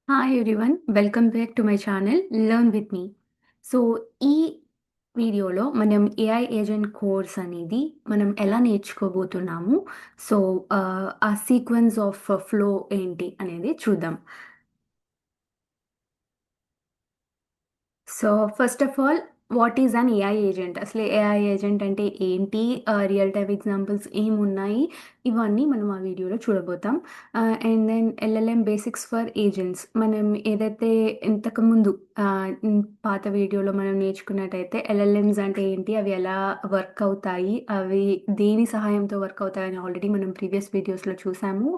Hi everyone welcome back to my channel learn with me. So ఈ వీడియోలో మనం AI agent course అనేది మనం ఎలా నేర్చుకోబోతున్నాము. సో ఆ సీక్వెన్స్ ఆఫ్ ఫ్లో ఏంటి అనేది చూద్దాం. So first of all, what is an AI agent? అసలు ఏఐ ఏజెంట్ అంటే ఏంటి? రియల్ టైమ్ ఎగ్జాంపుల్స్ ఏమున్నాయి? ఇవన్నీ మనం ఆ వీడియోలో చూడబోతాం. And then LLM basics for agents. మనం ఏదైతే ఇంతకుముందు పాత వీడియోలో మనం నేర్చుకున్నట్టయితే ఎల్ఎల్ఎంస్ అంటే ఏంటి, అవి ఎలా వర్క్ అవుతాయి, అవి దేని సహాయంతో వర్క్ అవుతాయని ఆల్రెడీ మనం ప్రీవియస్ వీడియోస్లో చూసాము.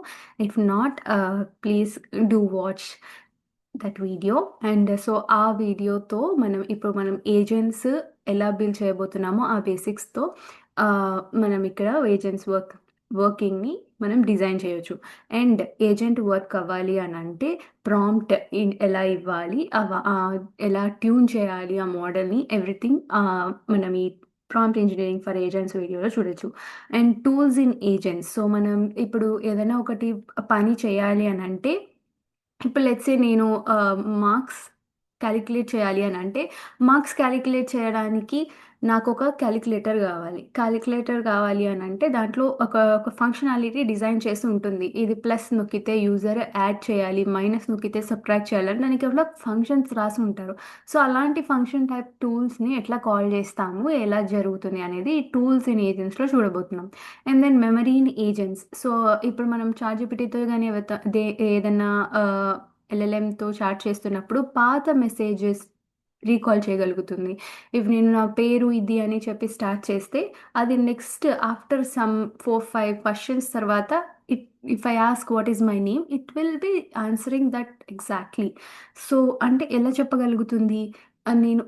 If not, please do watch that video. And so ఆ వీడియోతో మనం ఏజెంట్స్ ఎలా బిల్డ్ చేయబోతున్నామో ఆ బేసిక్స్తో మనం ఇక్కడ ఏజెంట్స్ వర్కింగ్ని మనం డిజైన్ చేయొచ్చు. అండ్ ఏజెంట్ వర్క్ అవ్వాలి అని అంటే ప్రాంప్ట్ ఎలా ఇవ్వాలి, ఎలా ట్యూన్ చేయాలి ఆ మోడల్ని, ఎవ్రీథింగ్ మనం ఈ ప్రాంప్ట్ ఇంజనీరింగ్ ఫర్ ఏజెంట్స్ వీడియోలో చూడొచ్చు. And tools in agents. So మనం ఇప్పుడు ఏదైనా ఒకటి పని చేయాలి అని అంటే, ఇప్పుడు లెట్స్ సే నేను మార్క్స్ క్యాలిక్యులేట్ చేయాలి అని అంటే, మార్క్స్ క్యాలిక్యులేట్ చేయడానికి నాకొక క్యాలిక్యులేటర్ కావాలి. క్యాలిక్యులేటర్ కావాలి అని అంటే దాంట్లో ఒక ఫంక్షనాలిటీ డిజైన్ చేసి ఉంటుంది. ఇది ప్లస్ నొక్కితే యూజర్ యాడ్ చేయాలి, మైనస్ నొక్కితే సబ్ట్రాక్ట్ చేయాలని దానికి ఎవరో ఫంక్షన్స్ రాసి ఉంటారు. సో అలాంటి ఫంక్షన్ టైప్ టూల్స్ని ఎట్లా కాల్ చేస్తాము, ఎలా జరుగుతుంది అనేది ఈ టూల్స్ ఇన్ ఏజెంట్స్లో చూడబోతున్నాం. And then memory in agents. So ఇప్పుడు మనం చాట్‌జిపిటితో గాని ఏదన్నా ఎల్ఎల్ఎంతో చాట్ చేస్తున్నప్పుడు పాత మెసేజెస్ రీకాల్ చేయగలుగుతుంది. ఇఫ్ నేను నా పేరు ఇది అని చెప్పి స్టార్ట్ చేస్తే, అది నెక్స్ట్ ఆఫ్టర్ సమ్ 4, 5 క్వెషన్స్ తర్వాత if I ask what is my name, it will be answering that exactly. So అంటే ఎలా చెప్పగలుగుతుంది? నేను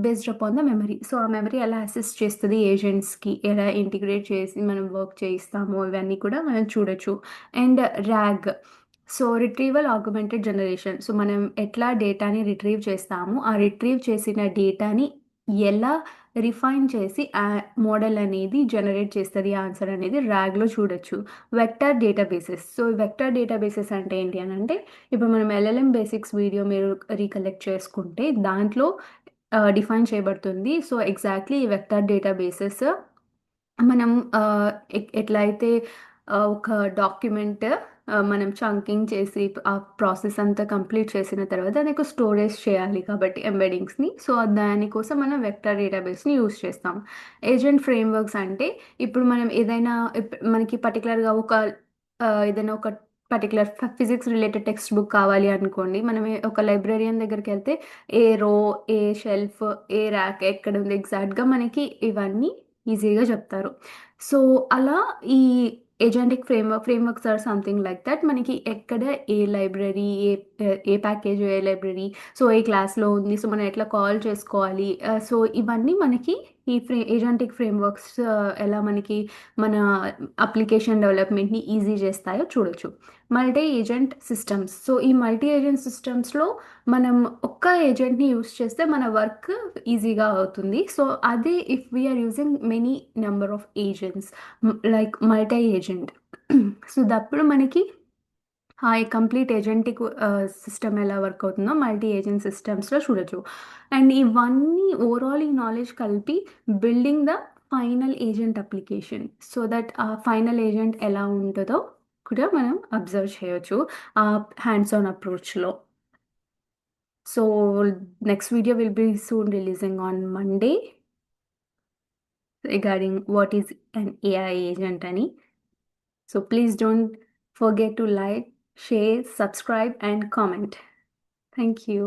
based upon the memory. So ఆ మెమరీ ఎలా అసిస్ట్ చేస్తది ఏజెంట్స్‌కి, ఎలా ఇంటిగ్రేట్ చేసి మనం వర్క్ చేయిస్తామో ఇవన్నీ కూడా మనం చూడొచ్చు. And rag. So retrieval augmented generation. So మనం ఎట్లా డేటాని రిట్రీవ్ చేస్తాము, ఆ రిట్రీవ్ చేసిన డేటాని ఎలా రిఫైన్ చేసి ఆ మోడల్ అనేది జనరేట్ చేస్తది ఆన్సర్ అనేది ర్యాగ్‌లో చూడొచ్చు. Vector databases. So vector databases అంటే ఏంటి అనంటే, ఇప్పుడు మనం ఎల్ఎల్ఎం బేసిక్స్ వీడియో మీరు రీకలెక్ట్ చేసుకుంటే దాంట్లో డిఫైన్ చేయబడుతుంది. సో ఎగ్జాక్ట్‌లీ ఈ వెక్టర్ డేటాబేసెస్ మనం ఎట్లా అయితే ఒక డాక్యుమెంట్ మనం చంకింగ్ చేసి ఆ ప్రాసెస్ అంతా కంప్లీట్ చేసిన తర్వాత దానికి స్టోరేజ్ చేయాలి కాబట్టి ఎంబెడింగ్స్ని. సో దానికోసం మనం వెక్టర్ డేటాబేస్ని యూజ్ చేస్తాం. ఏజెంట్ ఫ్రేమ్వర్క్స్ అంటే, ఇప్పుడు మనం ఏదైనా మనకి పర్టికులర్గా ఏదైనా ఒక particular physics related text book కావాలి అనుకోండి, మనం ఒక లైబ్రరియన్ దగ్గరికి వెళ్తే ఏ రో, ఏ షెల్ఫ్, ఏ ర్యాక్ ఎక్కడ ఉంది ఎగ్జాక్ట్గా మనకి ఇవన్నీ ఈజీగా చెప్తారు. సో అలా ఈ agentic frameworks or something like that. మనకి ఎక్కడ ఏ లైబ్రరీ, ఏ ప్యాకేజ్, ఏ లైబ్రరీ, సో ఏ క్లాస్లో ఉంది, సో మనం ఎట్లా కాల్ చేసుకోవాలి, సో ఇవన్నీ మనకి ఈ ఏజెంటిక్ ఫ్రేమ్వర్క్స్ ఎలా మనకి మన అప్లికేషన్ డెవలప్మెంట్ని ఈజీ చేస్తాయో చూడొచ్చు. Multi agent systems. సో ఈ మల్టీ ఏజెంట్ సిస్టమ్స్లో మనం ఒక్క ఏజెంట్ని యూస్ చేస్తే మన వర్క్ ఈజీగా అవుతుంది. సో అదే if we are using many number of agents like multi agent, so దప్పుడు మనకి ఈ కంప్లీట్ ఏజెంటిక్ సిస్టమ్ ఎలా వర్క్ అవుతుందో మల్టీ ఏజెంట్ సిస్టమ్స్లో చూడొచ్చు. అండ్ ఇవన్నీ ఓవరాల్ ఈ నాలెడ్జ్ కలిపి building the final agent application, so that ఆ ఫైనల్ ఏజెంట్ ఎలా ఉంటుందో కూడా మనం అబ్జర్వ్ చేయొచ్చు ఆ హ్యాండ్స్ ఆన్ అప్రోచ్లో. So next video will be soon releasing on Monday regarding what is an AI agent ani. So please don't forget to like, share, subscribe and comment. Thank you.